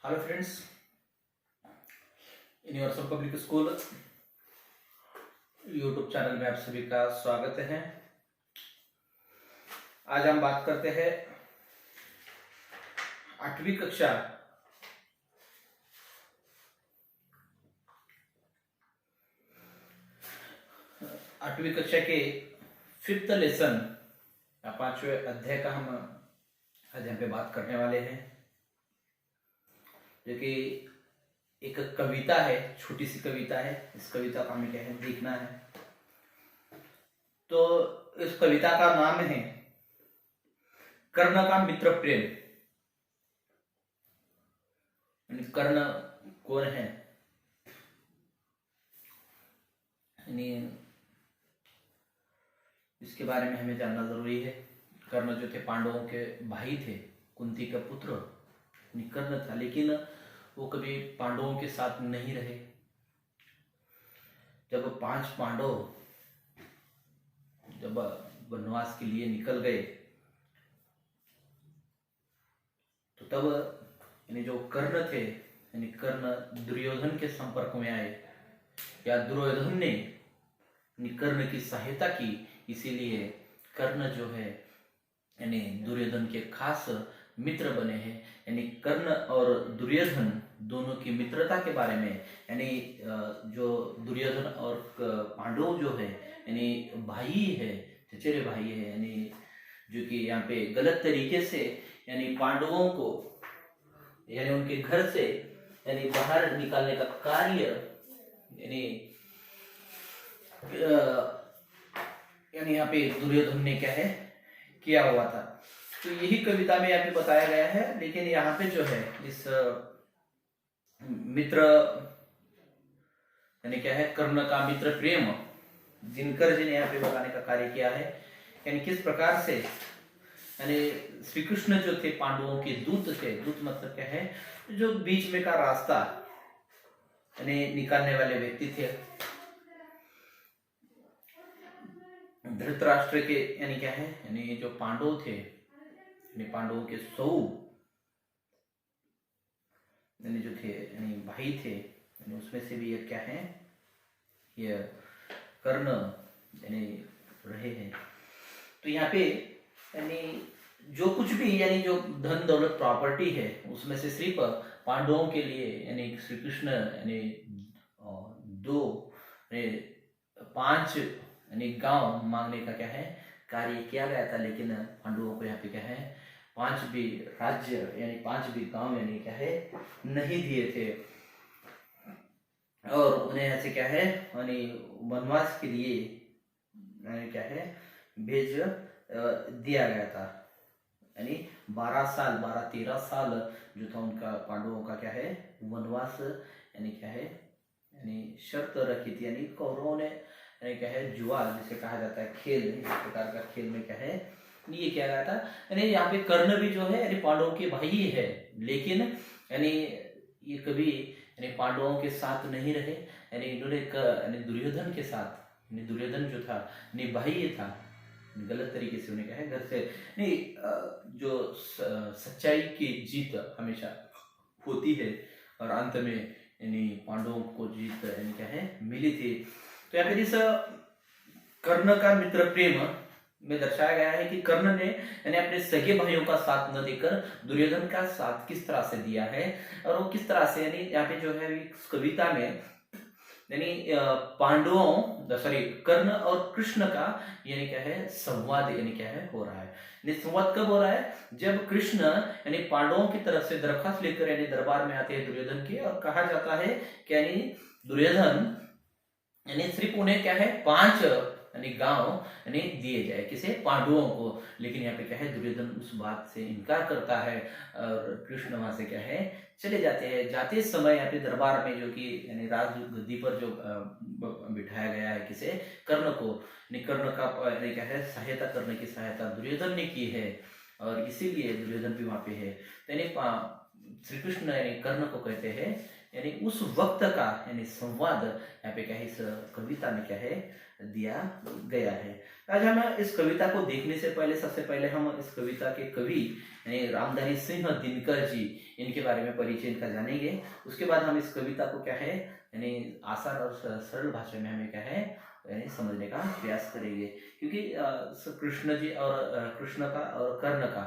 Hello friends, universal public school YouTube channel में आप सभी का स्वागत है। आज हम बात करते हैं 8वीं कक्षा के 5th लेसन या 5वें अध्याय का हम आज यहाँ पे बात करने वाले हैं, जो कि एक कविता है, छोटी सी कविता है। इस कविता का हमें क्या है देखना है। तो इस कविता का नाम है कर्ण का मित्र प्रेम। कर्ण कौन है? इसके बारे में हमें जानना जरूरी है। कर्ण जो थे पांडवों के भाई थे, कुंती का पुत्र कर्ण था, लेकिन वो कभी पांडवों के साथ नहीं रहे। जब 5 पांडव जब वनवास के लिए निकल गए तो तब जो कर्ण थे, कर्ण दुर्योधन के संपर्क में आए, या दुर्योधन ने कर्ण की सहायता की। इसीलिए कर्ण जो है दुर्योधन के खास मित्र बने हैं। कर्ण और दुर्योधन दोनों की मित्रता के बारे में, जो दुर्योधन और पांडव जो है भाई है, चचेरे भाई है, जो कि यहाँ पे गलत तरीके से पांडवों को उनके घर से बाहर निकालने का कार्य यहाँ पे दुर्योधन ने क्या है किया हुआ था। तो यही कविता में यहाँ पे बताया गया है। लेकिन यहाँ पे जो है इस मित्र क्या है, कर्ण का मित्र प्रेम दिनकर जी ने यहाँ पे बताने का कार्य किया है। किस प्रकार से श्री कृष्ण जो थे पांडवों के दूत थे। दूत मतलब क्या है? जो बीच में का रास्ता निकालने वाले व्यक्ति थे। धृतराष्ट्र के क्या है जो पांडव थे, पांडवों के 100 जो थे भाई थे, उसमें से भी ये क्या है, ये कर्ण रहे हैं। तो यहाँ पे जो कुछ भी जो धन दौलत प्रॉपर्टी है, उसमें से सिर्फ पांडवों के लिए श्री कृष्ण 5 गांव मांगने का क्या है कार्य किया गया था। लेकिन पांडवों को यहाँ पे क्या है 5 भी राज्य 5 भी गांव क्या है नहीं दिए थे। और उन्हें ऐसे क्या है वनवास के लिए क्या है भेज दिया गया था। 12-13 साल जो था उनका पांडवों का क्या है वनवास क्या है शर्त रखी थी। कौरवों ने क्या है जुआ जिसे कहा जाता है खेल, इस प्रकार का खेल में क्या है ये किया गया था। यहाँ पे कर्ण भी जो है पांडवों के भाई है, लेकिन ये कभी पांडवों के साथ नहीं रहे। इन्होंने दुर्योधन के साथ, दुर्योधन जो था भाई था, गलत तरीके से उन्हें क्या है घर से जो सच्चाई की जीत हमेशा होती है, और अंत में पांडवों को जीत क्या है मिली थी। तो यहाँ पे इस कर्ण का मित्र प्रेम में दर्शाया गया है कि कर्ण ने अपने सगे भाइयों का साथ न देकर दुर्योधन का साथ किस तरह से दिया है, और वो किस तरह से यहाँ पे जो है इस कविता में कर्ण और कृष्ण का क्या है संवाद क्या है हो रहा है। संवाद कब हो रहा है? जब कृष्ण पांडवों की तरफ से दरखास्त लेकर दरबार में आते हैं दुर्योधन के, और कहा जाता है कि दुर्योधन सिर्फ उन्हें क्या है 5 गांव दिए जाए, किसे? पांडवों को। लेकिन यहाँ पे क्या है दुर्योधन उस बात से इनकार करता है, और कृष्ण वहां से क्या है चले जाते हैं। जाते समय यहाँ पे दरबार में जो कि राज गद्दी पर जो बिठाया गया है किसे? कर्ण को। कर्ण का क्या है सहायता करने की सहायता दुर्योधन ने की है, और इसीलिए दुर्योधन भी वहां पे है। तो श्री कृष्ण कर्ण को कहते हैं यानी उस वक्त का यानी संवाद यहाँ पे क्या है इस कविता में क्या है दिया गया है। आज हम इस कविता को देखने से पहले सबसे पहले हम इस कविता के कवि यानी रामधारी सिंह दिनकर जी इनके बारे में परिचय इनका जानेंगे। उसके बाद हम इस कविता को क्या है यानी आसान और सरल भाषा में हमें क्या है यानी समझने का प्रयास करेंगे, क्योंकि कृष्ण जी और कृष्ण का और कर्ण का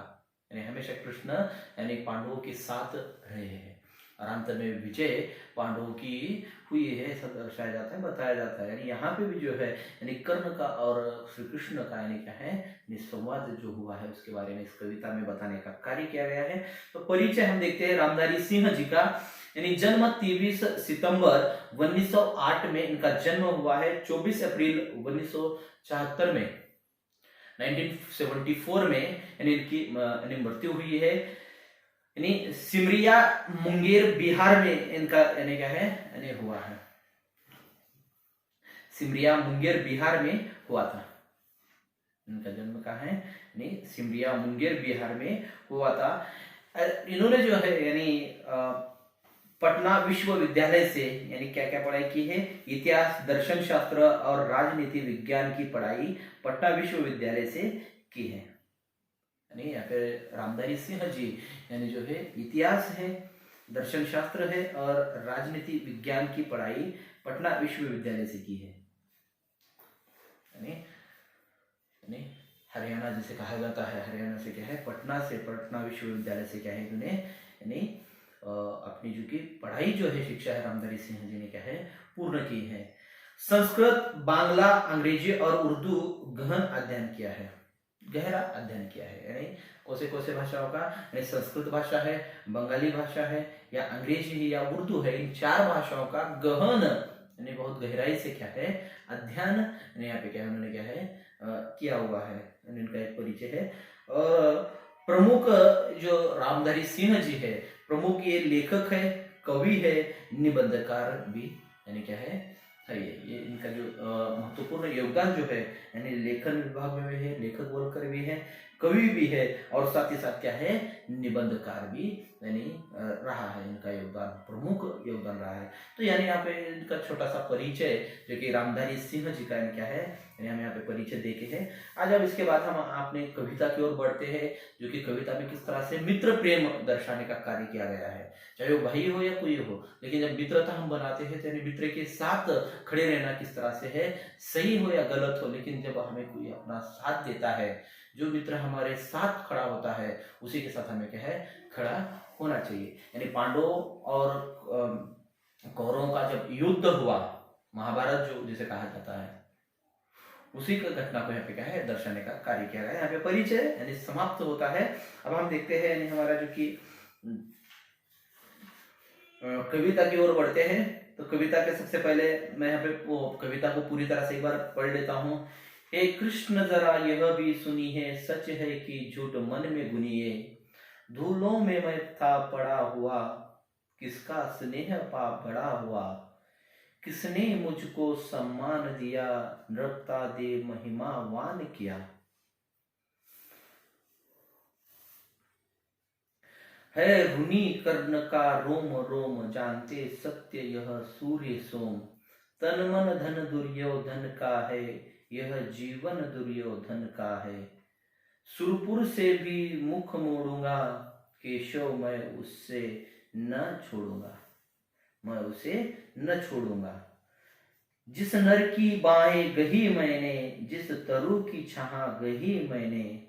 यानी हमेशा कृष्ण यानी पांडवों के साथ रहे हैं और अंत में विजय पांडवों की हुई है ऐसा दर्शाया जाता है, बताया जाता है। यानी यहाँ पे भी जो है यानी कर्ण का और श्री कृष्ण का यानी क्या है संवाद जो हुआ है उसके बारे में इस कविता में बताने का कार्य किया गया है। तो परिचय हम देखते हैं रामधारी सिंह जी का। यानी जन्म 23 सितंबर 1908 में इनका जन्म हुआ है। 24 अप्रैल 1974 में 1974 में यानी इनकी मृत्यु हुई है। यानी सिमरिया मुंगेर बिहार में इनका यानी क्या है यानी हुआ है। सिमरिया मुंगेर बिहार में हुआ था। इनका जन्म कहाँ है यानी सिमरिया मुंगेर बिहार में हुआ था। इन्होंने जो है यानी पटना विश्वविद्यालय से यानी क्या क्या पढ़ाई की है, इतिहास, दर्शन शास्त्र और राजनीति विज्ञान की पढ़ाई पटना विश्वविद्यालय से की है। यानी यहाँ पे रामधारी सिंह जी यानी जो है इतिहास है, दर्शन शास्त्र है और राजनीति विज्ञान की पढ़ाई पटना विश्वविद्यालय से की है। यानी हरियाणा जिसे कहा जाता है, हरियाणा से क्या है पटना विश्वविद्यालय से क्या है इन्होंने यानी अपनी जो की पढ़ाई जो है शिक्षा है रामधारी सिंह जी ने क्या है पूर्ण की है। संस्कृत, बांग्ला, अंग्रेजी और उर्दू गहन अध्ययन किया है, गहरा अध्ययन किया है। यानी कौन से भाषाओं का यानी संस्कृत भाषा है, बंगाली भाषा है या अंग्रेजी है या उर्दू है, इन 4 भाषाओं का गहन यानी बहुत गहराई से क्या है अध्ययन यहाँ पे क्या है उन्होंने क्या है किया हुआ है। इनका एक परिचय है। और प्रमुख जो रामधारी सिंह जी है प्रमुख ये लेखक है, कवि है, निबंधकार भी यानी क्या है ये इनका जो महत्वपूर्ण योगदान जो है यानी लेखन विभाग में भी है, लेखक बोलकर भी है, कवि भी है और साथ ही साथ क्या है निबंधकार भी यानी रहा है। इनका योगदान प्रमुख योगदान रहा है। तो यानी यहाँ पे इनका छोटा सा परिचय जो कि रामधारी सिंह जी का क्या है यानी हम यहाँ पे परिचय देखे हैं। आज अब इसके बाद हम अपने कविता की ओर बढ़ते हैं, जो कि कविता में किस तरह से मित्र प्रेम दर्शाने का कार्य किया गया है, चाहे वो भाई हो या कोई हो, लेकिन जब मित्रता हम बनाते हैं तो यानी मित्र के साथ खड़े रहना किस तरह से है, सही हो या गलत हो, लेकिन जब हमें कोई अपना साथ देता है, जो मित्र हमारे साथ खड़ा होता है उसी के साथ हमें क्या है खड़ा होना चाहिए। यानी पांडवों और कौरवों का जब युद्ध हुआ, महाभारत जो जिसे कहा जाता है, उसी का घटना को यहाँ पे क्या है दर्शाने का कार्य किया गया है। यहाँ पे परिचय यानी समाप्त होता है। अब हम देखते हैं यानी हमारा जो कि कविता की ओर बढ़ते हैं। तो कविता के सबसे पहले मैं यहाँ पे वो कविता को पूरी तरह से एक बार पढ़ लेता हूँ। हे कृष्ण जरा यह भी सुनिए, सच है कि झूठ मन में गुनिए, धूलों में मैं था पड़ा हुआ, किसका स्नेह पा बड़ा हुआ, किसने मुझको सम्मान दिया, नृपता दे महिमावान किया। है ऋणी कर्ण का रोम रोम, जानते सत्य यह सूर्य सोम, तन मन धन दुर्योधन का है, यह जीवन दुर्योधन का है। सुरपुर से भी मुख मोड़ूंगा, केशव मैं उससे न छोड़ूंगा, मैं उसे न छोड़ूंगा। जिस नर की बाहें गही मैंने, जिस तरु की छाह गही मैंने,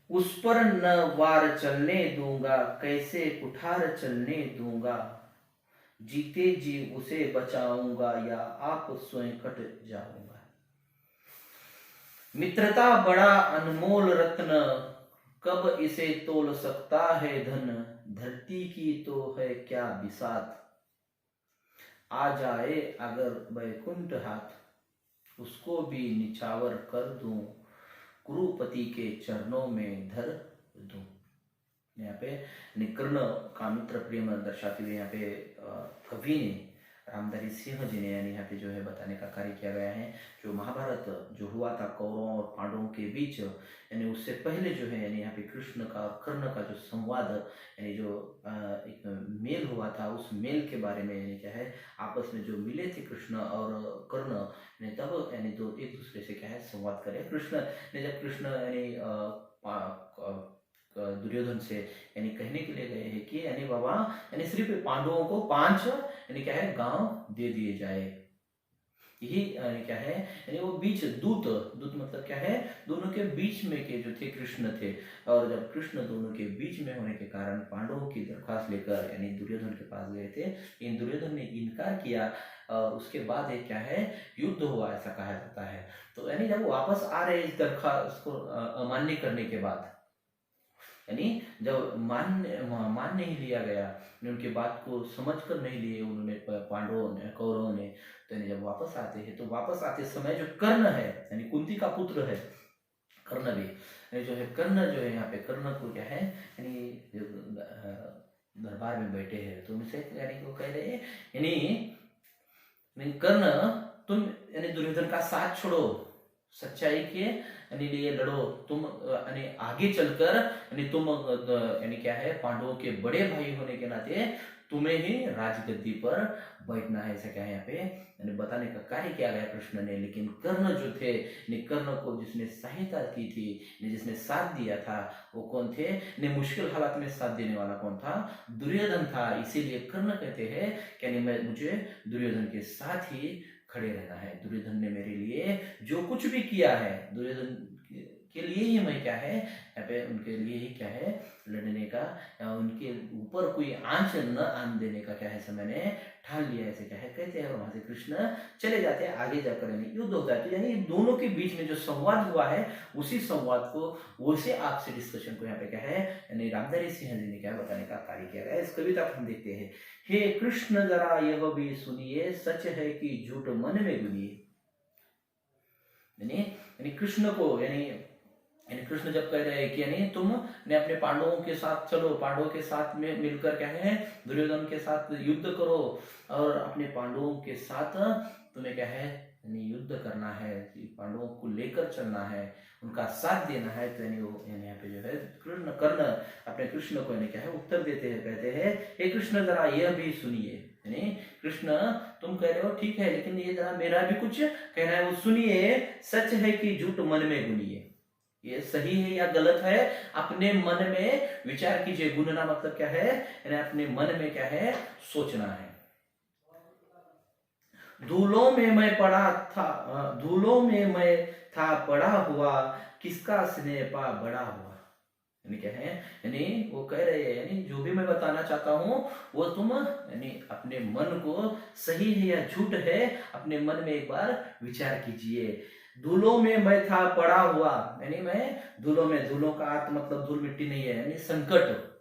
उस पर न वार चलने दूंगा, कैसे कुठार चलने दूंगा। जीते जी उसे बचाऊंगा, या आप स्वयं कट जाऊंगा। मित्रता बड़ा अनमोल रत्न, कब इसे तोल सकता है धन, धरती की तो है क्या बिसात, आ जाए अगर बैकुंठ हाथ, उसको भी निछावर कर दूं, कुरुपति के चरणों में धर दूं। यहाँ पे कर्ण का मित्र प्रेम दर्शाते हुए यहाँ पे कवि ने रामधारी सिंह जी ने यानी यहाँ पे जो है बताने का कार्य किया गया है। जो महाभारत जो हुआ था कौरवों और पांडवों के बीच, यानी उससे पहले जो है यानी यहाँ पे कृष्ण का और कर्ण का जो संवाद यानी जो एक मेल हुआ था, उस मेल के बारे में यानी क्या है आपस में जो मिले थे कृष्ण और कर्ण ने, तब यानी दो एक दूसरे से क्या है संवाद करे। कृष्ण ने जब कृष्ण यानी दुर्योधन से यानी कहने के लिए गए हैं कि यानी बाबा यानी सिर्फ पांडवों को 5 यानी क्या है गांव दे दिए जाए, यही यानी क्या है यानी वो बीच दूत दूत मतलब क्या है दोनों के बीच में के जो थे कृष्ण थे। और जब कृष्ण दोनों के बीच में होने के कारण पांडवों की दरख्वास्त लेकर यानी दुर्योधन के पास गए थे, लेकिन दुर्योधन ने इनकार किया और उसके बाद एक क्या है युद्ध हुआ, ऐसा कहा जाता है। तो यानी जब वो वापस आ रहे इस दरख्वास्त को अमान्य करने के बाद, यानी जब मान नहीं लिया गया, उनकी बात को समझ कर नहीं लिए उन्होंने पांडवों ने कौरवों ने, तो यानी जब वापस आते हैं तो वापस आते समय जो कर्ण है यानी कुंती का पुत्र है कर्ण भी, यानी जो है कर्ण जो है यहाँ पे कर्ण को क्या है यानी दरबार में बैठे हैं तो उनसे यानी वो कह रहे यानी कर्ण तुम यानी दुर्योधन का साथ छोड़ो, सच्चाई के यानी लिए लड़ो, तुम यानी आगे चलकर यानी तुम यानी क्या है पांडवों के बड़े भाई होने के नाते तुम्हें ही राजगद्दी पर बैठना है, ऐसा क्या है यहाँ पे यानी बताने का कार्य किया गया कृष्ण ने। लेकिन कर्ण जो थे यानी कर्ण को जिसने सहायता की थी जिसने साथ दिया था वो कौन थे, ने मुश्किल हालात में साथ देने वाला कौन था, दुर्योधन था। इसीलिए कर्ण कहते हैं कि यानी मुझे दुर्योधन के साथ ही खड़े रहना है। दुर्योधन ने मेरे लिए जो कुछ भी किया है, दुर्योधन के लिए ही मैं क्या है यहाँ पे उनके लिए ही क्या है लड़ने का, उनके ऊपर कोई आंच न आन देने का क्या है मैंने ठान लिया, ऐसे क्या है कहते हैं। और वहां से कृष्ण चले जाते हैं, आगे जाकर यानी युद्ध होता है। तो यानी दोनों के बीच में जो संवाद हुआ है उसी संवाद को वैसे आपसे डिस्कशन को यहाँ पे क्या है यानी रामधारी सिंह जी ने क्या बताने का कार्य किया गया। इस कविता को हम देखते हैं। हे कृष्ण जरा यह भी सुनिए, सच है कि झूठ मन में गुनिए। यानी कृष्ण को यानी कृष्ण जब कह रहे हैं कि यानी तुम ने अपने पांडवों के साथ चलो, पांडवों के साथ में मिलकर क्या है दुर्योधन के साथ युद्ध करो और अपने पांडवों के साथ तुम्हें क्या है यानी युद्ध करना है, पांडवों को लेकर चलना है, उनका साथ देना है। तो यानी वो यानी यहाँ पे जो है कर्ण अपने कृष्ण को यानी क्या है उत्तर देते हैं, कहते हैं हे कृष्ण जरा यह भी सुनिए। यानी कृष्ण तुम कह रहे हो ठीक है, लेकिन ये जरा मेरा भी कुछ कहना है वो सुनिए। सच है कि झूठ मन में गुनिए, ये सही है या गलत है अपने मन में विचार कीजिए। गुनना मतलब क्या है यानी अपने मन में क्या है सोचना है। धूलों में मैं पड़ा था, धूलों में मैं था पड़ा हुआ, किसका स्नेह पा बड़ा हुआ। यानी क्या है यानी वो कह रहे हैं यानी जो भी मैं बताना चाहता हूं वो तुम यानी अपने मन को सही है या झूठ है अपने मन में एक बार विचार कीजिए। धूलों में मैं था पड़ा हुआ, यानी मैं धूलों में, धूलों का अर्थ मतलब धूल मिट्टी नहीं है यानी संकट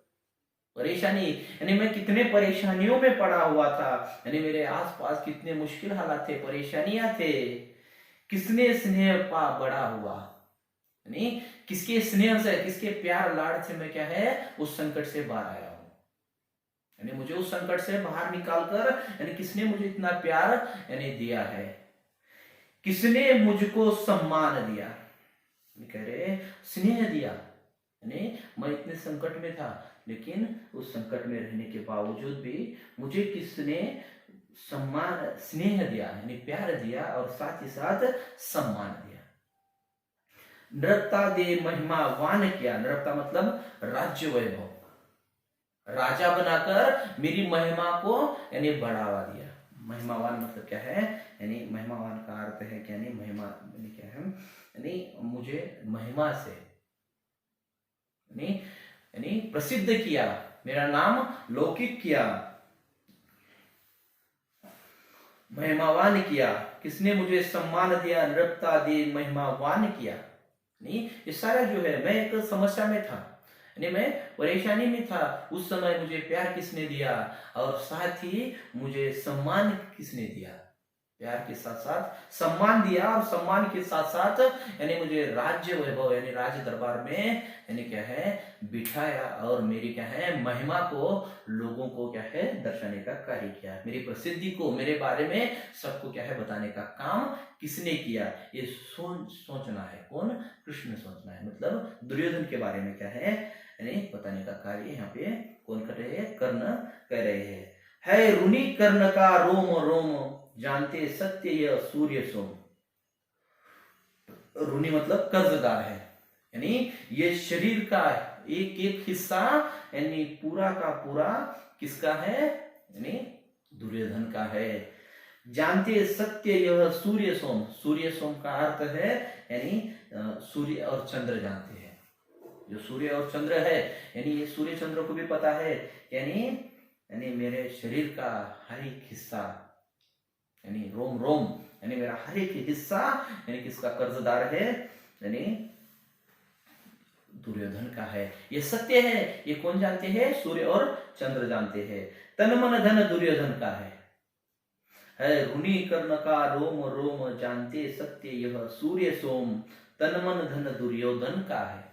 परेशानी, यानी मैं कितने परेशानियों में पड़ा हुआ था, यानी मेरे आसपास कितने मुश्किल हालात थे, परेशानियां थे। किसने स्नेह पा बड़ा हुआ, यानी किसके स्नेह से किसके प्यार लाड से मैं क्या है उस संकट से बाहर आया हूं, यानी मुझे उस संकट से बाहर निकालकर यानी किसने मुझे इतना प्यार यानी दिया है, किसने मुझको सम्मान दिया। कह रहे स्नेह दिया, यानी मैं इतने संकट में था लेकिन उस संकट में रहने के बावजूद भी मुझे किसने सम्मान स्नेह दिया यानी प्यार दिया और साथ ही साथ सम्मान दिया। नृपता दे महिमावान किया, नृपता मतलब राज्य वैभव, राजा बनाकर मेरी महिमा को यानी बढ़ावा दिया। महिमावान मतलब क्या है यानी महिमावान का अर्थ है क्या यानी महिमा यानी क्या है यानी मुझे महिमा से यानी प्रसिद्ध किया, मेरा नाम लौकिक किया, महिमावान किया, किसने मुझे सम्मान दिया, नृपता दी महिमावान किया। नहीं ये सारा जो है मैं एक समस्या में था, यानी मैं परेशानी में था, उस समय मुझे प्यार किसने दिया और साथ ही मुझे सम्मान किसने दिया, प्यार के साथ साथ सम्मान दिया, और सम्मान के साथ साथ यानी मुझे राज्य वैभव यानी राज दरबार में यानी क्या है बिठाया, और मेरी क्या है महिमा को लोगों को क्या है दर्शाने का कार्य किया। मेरी प्रसिद्धि को, मेरे बारे में सबको क्या है बताने का काम किसने किया, ये सोचना है। कौन? कृष्ण सोचना है। मतलब दुर्योधन के बारे में क्या है यानी बताने का कार्य यहाँ पे कौन कर रहे हैं? कर्ण कर रहे हैं। है ऋणी कर्ण का रोम रोम, जानते सत्य यह सूर्य सोम। ऋणी मतलब कर्जदार है, यानी ये शरीर का एक एक हिस्सा यानी पूरा का पूरा किसका है? यानी दुर्योधन का है। जानते सत्य यह सूर्य सोम, सूर्य सोम का अर्थ है यानी सूर्य और चंद्र जानते हैं। जो सूर्य और चंद्र है यानी ये सूर्य चंद्र को भी पता है, यानी यानी मेरे शरीर का हर एक हिस्सा यानी रोम रोम यानी मेरा हर एक हिस्सा यानी किसका कर्जदार है? यानी दुर्योधन का है। ये सत्य है। ये कौन जानते हैं? सूर्य और चंद्र जानते हैं। तन मन धन दुर्योधन का है ऋणी कर्ण का रोम रोम, जानते सत्य यह सूर्य सोम। तन मन धन दुर्योधन का है।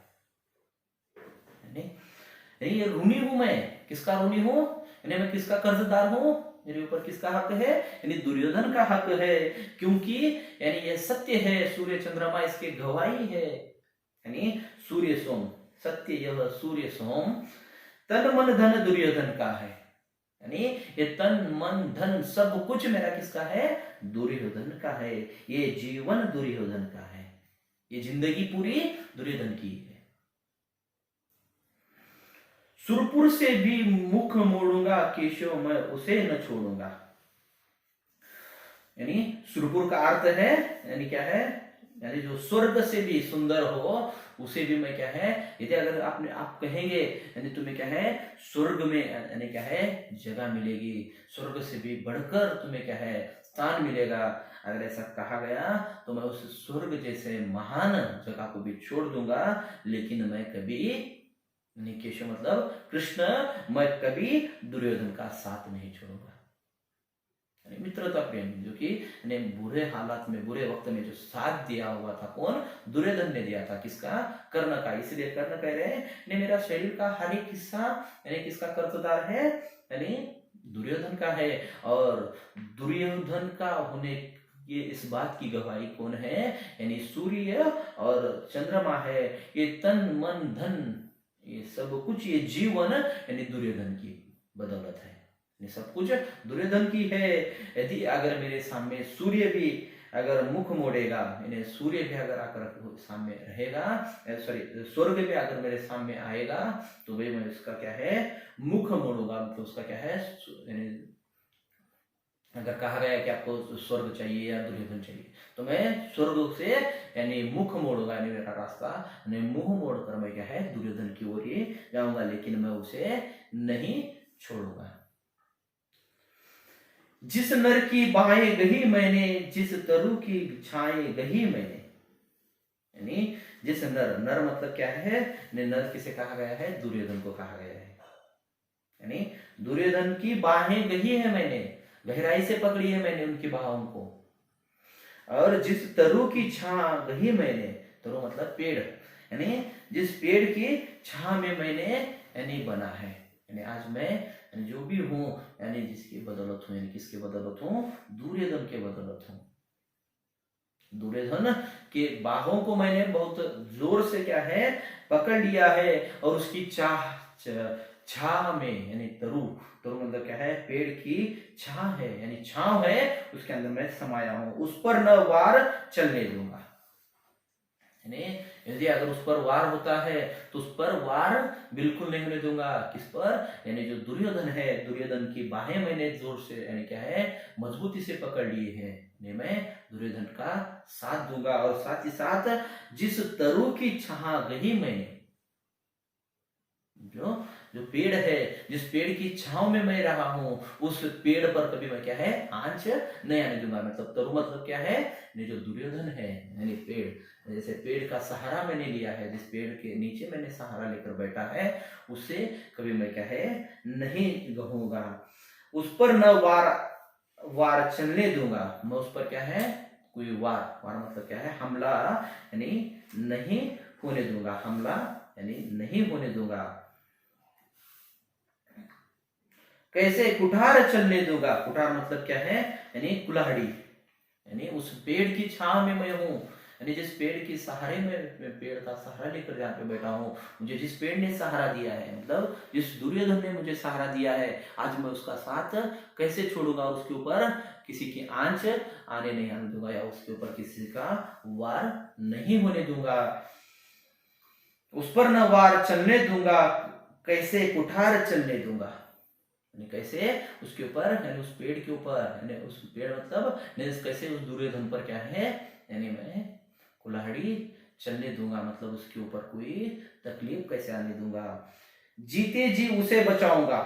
यानी ये ऋणी हूं मैं। किसका ऋणी हूं? यानी मैं किसका कर्जदार हूं? मेरे ऊपर किसका हक है? यानी दुर्योधन का हक है, क्योंकि यानी ये सत्य है। सूर्य चंद्रमा इसके गवाही है। यानी सूर्य सोम, सत्य यह सूर्य सोम। तन मन धन दुर्योधन का है, यानी ये तन मन धन सब कुछ मेरा किसका है? दुर्योधन का है। ये जीवन दुर्योधन का है। ये जिंदगी पूरी दुर्योधन की है। सुरपुर से भी मुख मोड़ूंगा, केशव मैं उसे न छोड़ूंगा। यानी सुरपुर का अर्थ है यानी क्या है? यानी जो स्वर्ग से भी सुंदर हो उसे भी मैं क्या है, यदि अगर आप कहेंगे यानी तुम्हें क्या है स्वर्ग में यानी क्या है जगह मिलेगी, स्वर्ग से भी बढ़कर तुम्हें क्या है स्थान मिलेगा, अगर ऐसा कहा गया तो मैं उस स्वर्ग जैसे महान जगह को भी छोड़ दूंगा, लेकिन मैं कभी केशव मतलब कृष्ण, मैं कभी दुर्योधन का साथ नहीं छोड़ूंगा। मित्रता प्रेम जो कि बुरे हालात में, बुरे वक्त में जो साथ दिया हुआ था, कौन? दुर्योधन ने दिया था। किसका? कर्ण का। इसलिए कर्ण कह रहे हैं मेरा शरीर का हर एक हिस्सा यानी किसका कर्जदार है? यानी दुर्योधन का है। और दुर्योधन का होने ये इस बात की गवाही कौन है? यानी सूर्य और चंद्रमा है। ये तन मन धन ये सब कुछ, ये जीवन यानी दुर्योधन की बदौलत है। ये सब कुछ दुर्योधन की है। यदि अगर मेरे सामने सूर्य भी अगर मुख मोड़ेगा, यानी सूर्य भी अगर आकर सामने रहेगा, सॉरी स्वर्ग भी अगर मेरे सामने आएगा, तो भाई मैं उसका क्या है मुख मोड़ूंगा। मतलब उसका क्या है, अगर कहा गया कि आपको स्वर्ग चाहिए या दुर्योधन चाहिए, तो मैं स्वर्ग से यानी मुख मोड़ूंगा, यानी मेरा रास्ता यानी मुंह मोड़कर मैं क्या है दुर्योधन की ओर ही जाऊंगा, लेकिन मैं उसे नहीं छोड़ूंगा। जिस नर की बाहें गही मैंने, जिस तरु की छाएं गही मैंने। यानी जिस नर, नर मतलब क्या है? नर किसे कहा गया है? दुर्योधन को कहा गया है। यानी दुर्योधन की बाहें गही है मैंने, गहराई से पकड़ी है मैंने उनकी बाहों को। और जिस तरु की छा गही मैंने, तरु मतलब पेड़, यानी जिस पेड़ की छा में मैंने यानी बना है, यानी आज मैं जो भी हूं यानी जिसकी बदौलत हूं, यानी किसके बदौलत हूं? दुर्योधन के बदौलत हूं। दुर्योधन के बाहों को मैंने बहुत जोर से क्या है पकड़ लिया है, और उसकी छाह में, यानी तरु, तरु मतलब क्या है? पेड़ की छाह है, यानी छांव है, उसके अंदर मैं समाया हूं। उस पर न वार चलने दूंगा। यानी यदि अगर उस पर वार होता है तो उस पर वार बिल्कुल नहीं होने दूंगा। किस पर? यानी जो दुर्योधन है, दुर्योधन की बाहें मैंने जोर से यानी क्या है मजबूती से पकड़ लिए है, मैं दुर्योधन का साथ दूंगा। और साथ ही साथ जिस तरु की छाह गही मैंने, जो पेड़ है, जिस पेड़ की छांव में मैं रहा हूं, उस पेड़ पर कभी मैं क्या है आंच नहीं आने दूंगा। मतलब तरु मतलब क्या है? जो दुर्योधन है, यानी पेड़, जैसे पेड़ का सहारा मैंने लिया है, जिस पेड़ के नीचे मैंने सहारा लेकर बैठा है, उससे कभी मैं क्या है नहीं कहूंगा। उस पर न वार वार चलने दूंगा, मैं उस पर क्या है कोई वार, वार मतलब क्या है हमला, यानी नहीं होने दूंगा, हमला यानी नहीं होने दूंगा। कैसे कुठार चलने दूंगा, कुठार मतलब क्या है यानी कुल्हाड़ी, यानी उस पेड़ की छांव में मैं हूँ, यानी जिस पेड़ की सहारे में, मैं पेड़ का सहारा लेकर जहाँ पे बैठा हूँ, मुझे जिस पेड़ ने सहारा दिया है, मतलब जिस दुर्योधन ने मुझे सहारा दिया है, आज मैं उसका साथ कैसे छोड़ूंगा, उसके ऊपर किसी की आंच आने नहीं आने दूंगा, या उसके ऊपर किसी का वार नहीं होने दूंगा, उस पर न वार चलने दूंगा, कैसे कुठार चलने दूंगा, यानी कैसे उसके ऊपर, यानी उस पेड़ के ऊपर, यानी उस पेड़ मतलब कैसे उस दुर्योधन पर क्या है, यानी मैं कुल्हाड़ी चलने दूंगा, मतलब उसके ऊपर कोई तकलीफ कैसे आने दूंगा। जीते जी उसे बचाऊंगा,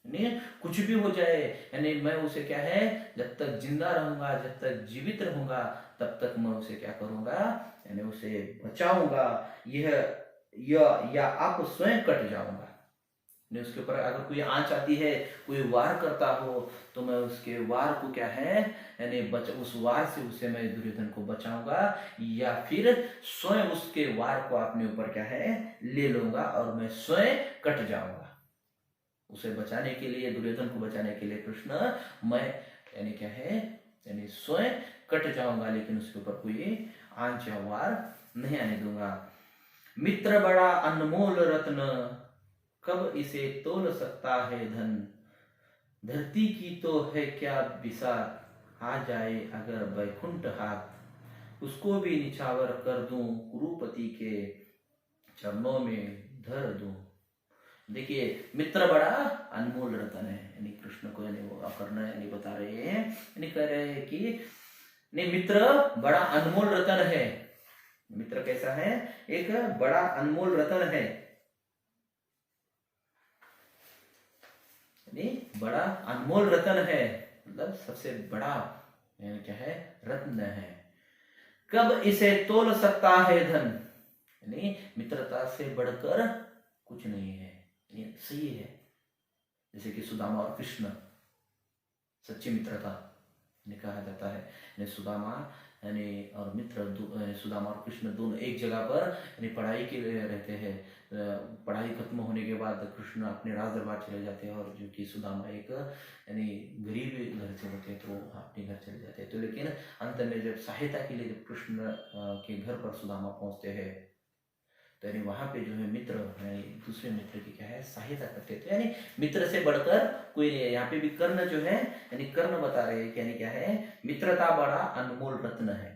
यानी कुछ भी हो जाए, यानी मैं उसे क्या है जब तक जिंदा रहूंगा, जब तक जीवित रहूंगा, तब तक मैं उसे क्या करूंगा, यानी उसे बचाऊंगा। यह या आप स्वयं कट जाऊंगा, ने उसके ऊपर अगर कोई आंच आती है, कोई वार करता हो, तो मैं उसके वार को क्या है यानी उस वार से उसे मैं दुर्योधन को बचाऊंगा, या फिर स्वयं उसके वार को अपने ऊपर क्या है ले लूंगा और मैं स्वयं कट जाऊंगा। उसे बचाने के लिए, दुर्योधन को बचाने के लिए कृष्ण मैं यानी क्या है यानी स्वयं कट जाऊंगा, लेकिन उसके ऊपर कोई आंच या वार नहीं आने दूंगा। मित्र बड़ा अनमोल रत्न, कब इसे तोल सकता है धन, धरती की तो है क्या बिसात, आ जाए अगर बैकुंठ हाथ, उसको भी निछावर कर दूं, कुरुपति के चरणों में धर दूं। देखिए, मित्र बड़ा अनमोल रतन है, यानी कृष्ण को यानी वो अकर्ण यानी बता रहे हैं, यानी कह रहे हैं कि नहीं, मित्र बड़ा अनमोल रतन है। मित्र कैसा है, एक बड़ा अनमोल रतन है, बड़ा अनमोल रतन है, मतलब सबसे बड़ा यानी क्या है रत्न है। कब इसे तोल सकता है धन, यानी मित्रता से बढ़कर कुछ नहीं है, ये सही है। जैसे कि सुदामा और कृष्ण, सच्ची मित्रता कहा जाता है, यानी सुदामा यानी और मित्र सुदामा और कृष्ण दोनों एक जगह पर यानी पढ़ाई के लिए रहते हैं। पढ़ाई खत्म होने के बाद कृष्ण अपने राज दरबार चले जाते हैं, और जो कि सुदामा एक यानी गरीब घर से होते हैं, तो अपने घर चले जाते हैं। तो लेकिन अंत में जब सहायता के लिए जब कृष्ण के घर पर सुदामा पहुंचते हैं, तो यानी वहां पे जो है मित्र यानी दूसरे मित्र की क्या है सहायता करते थे, यानी मित्र से बढ़कर कोई नहीं है। यहाँ पे भी कर्ण जो है यानी कर्ण बता रहे हैं कि यानी क्या है मित्रता बड़ा अनमोल रत्न है,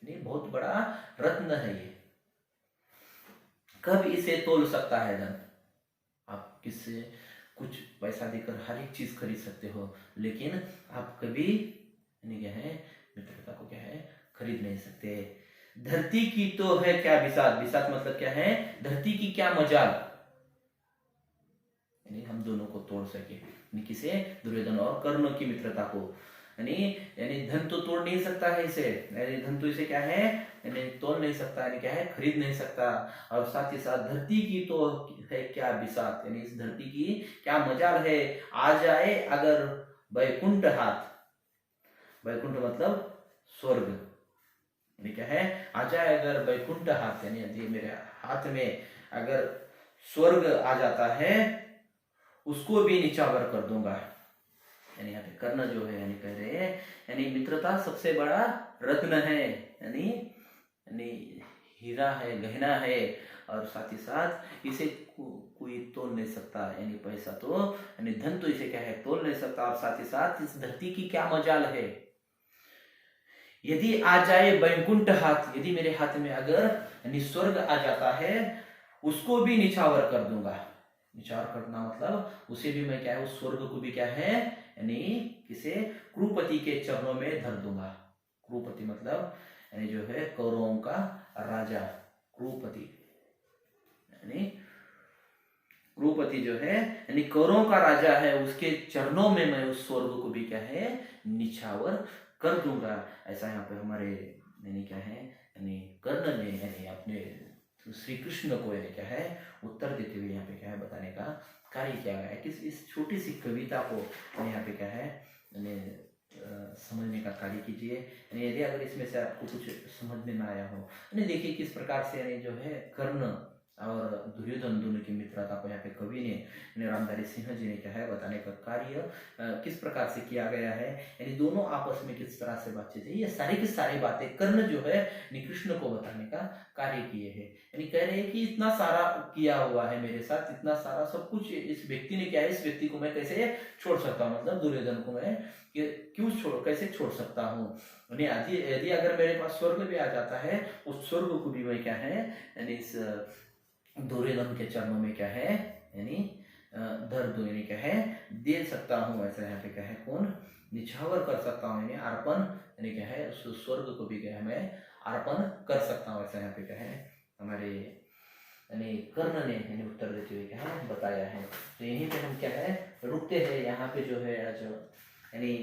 यानी बहुत बड़ा रत्न है ये। कब इसे तोल सकता है धन, आप किससे कुछ पैसा देकर हर एक चीज खरीद सकते हो, लेकिन आप कभी यानी क्या है मित्रता को क्या है खरीद नहीं सकते। धरती की तो है क्या बिसात, बिसात मतलब क्या है धरती की क्या मजाल, यानी हम दोनों को तोड़ सके, यानी किसे दुर्योधन और कर्ण की मित्रता को, यानी यानी धन तो तोड़ नहीं सकता है इसे, यानी धन तो इसे क्या है यानी तोड़ नहीं सकता, यानी क्या है खरीद नहीं सकता। और साथ ही साथ धरती की तो है क्या बिसात, यानी इस धरती की क्या मजाल है, आ जाए अगर बैकुंठ हाथ, बैकुंठ मतलब स्वर्ग, यानी क्या है आ जाए अगर बैकुंठ हाथ, यानी यदि मेरे हाथ में अगर स्वर्ग आ जाता है, उसको भी निछावर कर दूंगा। यानी यहाँ पे कर्ण जो है यानी कह रहे हैं यानी मित्रता सबसे बड़ा रत्न है, यानी यानी हीरा है, गहना है, और साथ ही साथ इसे कोई तोल नहीं सकता, यानी पैसा तो यानी धन तो इसे क्या है तोल नहीं सकता। और साथ ही साथ इस धरती की क्या मजाल है, यदि आ जाए बैकुंठ हाथ, यदि मेरे हाथ में अगर यानी स्वर्ग आ जाता है, उसको भी निछावर कर दूंगा। निछावर करना मतलब उसे भी मैं क्या है उस स्वर्ग को भी क्या है यानी किसे कुरुपति के चरणों में धर दूंगा। कुरुपति मतलब यानी जो है कौरवों का राजा, कुरुपति यानी कुरुपति जो है यानी कौरवों का राजा है, उसके चरणों में मैं उस स्वर्ग को भी क्या है निछावर कर दूंगा। ऐसा यहाँ पे हमारे यानी क्या है यानी कर्ण ने यानी अपने तो श्री कृष्ण को यानी क्या है उत्तर देते हुए यहाँ पे क्या है बताने का कार्य किया गया है। किस इस छोटी सी कविता को यहाँ पे क्या है यानी समझने का कार्य कीजिए। यानी यदि अगर इसमें से आपको कुछ समझ में ना आया हो, यानी देखिए किस प्रकार से यानी जो है कर्ण और दुर्योधन दोनों की मित्रता को यहाँ पे कवि ने रामधारी सिंह जी ने क्या है बताने का कार्य किस प्रकार से किया गया है। यानी दोनों आपस में किस तरह से बातचीत है, ये सारी की सारी बातें कर्ण जो है कृष्ण को बताने का कार्य किए हैं। यानी कह रहे हैं कि इतना सारा किया हुआ है मेरे साथ, इतना सारा सब कुछ इस व्यक्ति ने किया है, इस व्यक्ति को मैं कैसे छोड़ सकता हूँ, मतलब दुर्योधन को मैं क्यों कैसे छोड़ सकता हूँ। यदि अगर मेरे पास स्वर्ग भी आ जाता है, उस स्वर्ग को भी मैं क्या है यानी इस दुर्योधन के चरणों में क्या है यानी धर दो, यानी क्या है दे सकता हूँ। ऐसा यहाँ पे क्या है कौन निछावर कर सकता हूँ, यानी अर्पण, यानी क्या है उस स्वर्ग को भी क्या है मैं अर्पण कर सकता हूँ। ऐसा यहाँ पे क्या है हमारे यानी कर्ण ने यानी उत्तर देते हुए क्या है बताया है। तो यहीं पे हम क्या है रुकते हैं। यहाँ पे जो है आज यानी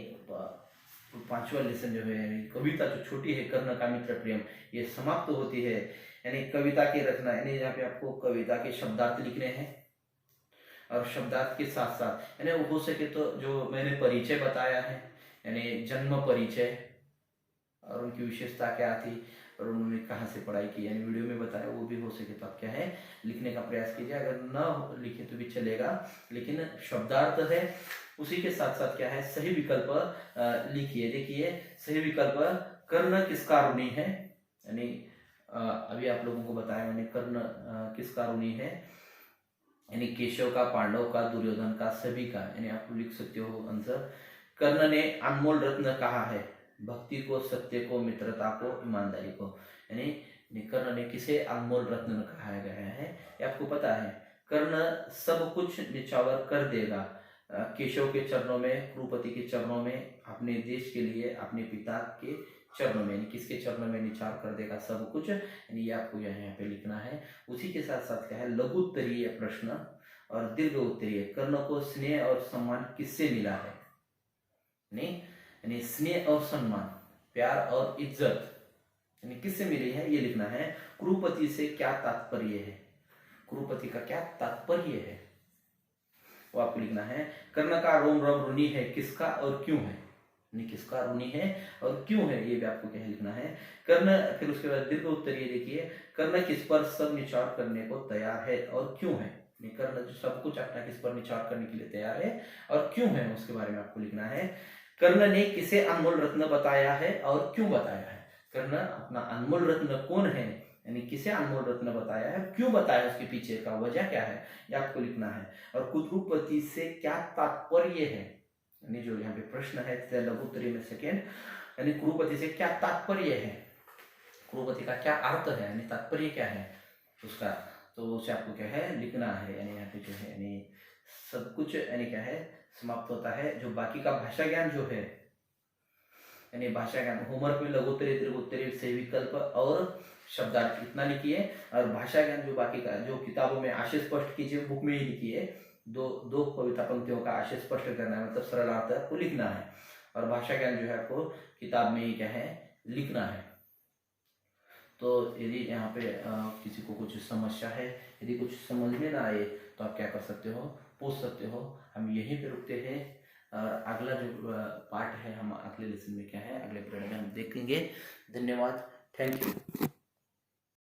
पांचवा लेसन जो है यानी कविता जो छोटी है कर्ण का मित्र प्रेम, ये समाप्त होती है। यानी कविता की रचना, यानी यहाँ पे आपको कविता के शब्दार्थ लिखने हैं और शब्दार्थ के साथ साथ यानी हो सके तो जो मैंने परिचय बताया है यानी जन्म परिचय और उनकी विशेषता क्या थी और उन्होंने कहाँ से पढ़ाई की, यानी वीडियो में बताया, वो भी हो सके तो आप क्या है लिखने का प्रयास कीजिए। अगर न लिखे तो भी चलेगा, लेकिन शब्दार्थ है उसी के साथ साथ क्या है सही विकल्प लिखिए। देखिए सही विकल्प कर्ण किसका ऋणी है, यानी अभी आप लोगों को बताया मैंने कर्ण किसका ऋणी है, यानी केशव का, पांडव का, दुर्योधन का, सभी का। यानी आप लिख सकते हो आंसर। कर्ण ने अनमोल रत्न कहा है, भक्ति को, सत्य को, मित्रता को, ईमानदारी को। यानी कर्ण ने किसे अनमोल रत्न कहा गया है, ये आपको पता है। कर्ण सब कुछ निछावर कर देगा केशव के चरणों में, कुरुपति के चरणों में, अपने देश के लिए, अपने पिता के चरणों में, यानी किसके चरणों में निछावर कर देगा सब कुछ, यानी ये आपको यहाँ पे लिखना है। उसी के साथ साथ क्या है लघु उत्तरीय प्रश्न और दीर्घ उत्तरीय। कर्ण को स्नेह और सम्मान किससे मिला है, नहीं यानी स्नेह और सम्मान, प्यार और इज्जत यानी किससे मिली है ये लिखना है। कुरुपति से क्या तात्पर्य है, कुरुपति का क्या तात्पर्य है वो आपको लिखना है। कर्ण का रोम रोम ऋणी है किसका और क्यों है, यानी किसका ऋणी है और क्यों है, ये भी आपको क्या लिखना है। कर्ण, फिर उसके बाद दीर्घ उत्तरीय देखिए, कर्ण किस पर सब निचार करने को तैयार है और क्यों है, कर्ण जो सब कुछ अपना किस पर निचार करने के लिए तैयार है और क्यों है, उसके बारे में आपको लिखना है। कर्ण ने किसे अनमोल रत्न बताया है और क्यों बताया है, कर्ण अपना अनमोल रत्न कौन है, यानी किसे अनमोल रत्न बताया है, क्यों बताया, उसके पीछे का वजह क्या है, ये आपको लिखना है। और कुरुपति से क्या तात्पर्य है, यानी जो यहाँ पे प्रश्न है लघु उत्तरीय में सेकेंड, यानी कुरुपति से क्या तात्पर्य है, कुरुपति का क्या अर्थ है, यानी तात्पर्य क्या है उसका, तो उसे आपको क्या है लिखना है। यानी यहाँ पे जो है यानी सब कुछ यानी क्या है समाप्त होता है। जो बाकी का भाषा ज्ञान जो है यानी भाषा ज्ञान होमवर्क में लघु उत्तरीय, दीर्घ उत्तरीय, सही विकल्प और शब्दार्थ इतना लिखिए। और भाषा ज्ञान जो बाकी का जो किताबों में आशय स्पष्ट कीजिए, बुक में ही लिखिए। दो कविता पंक्तियों का आशय स्पष्ट करना है, मतलब सरल अर्थ आपको लिखना है। और भाषा ज्ञान जो है आपको किताब में ही क्या है लिखना है। तो यदि यहाँ पे किसी को कुछ समस्या है, यदि कुछ समझ में ना आए तो आप क्या कर सकते हो, पूछ सकते हो। हम यहीं पे रुकते हैं और अगला जो पार्ट है हम अगले लेसन में क्या है अगले पीरियड में हम देखेंगे। धन्यवाद, थैंक यू।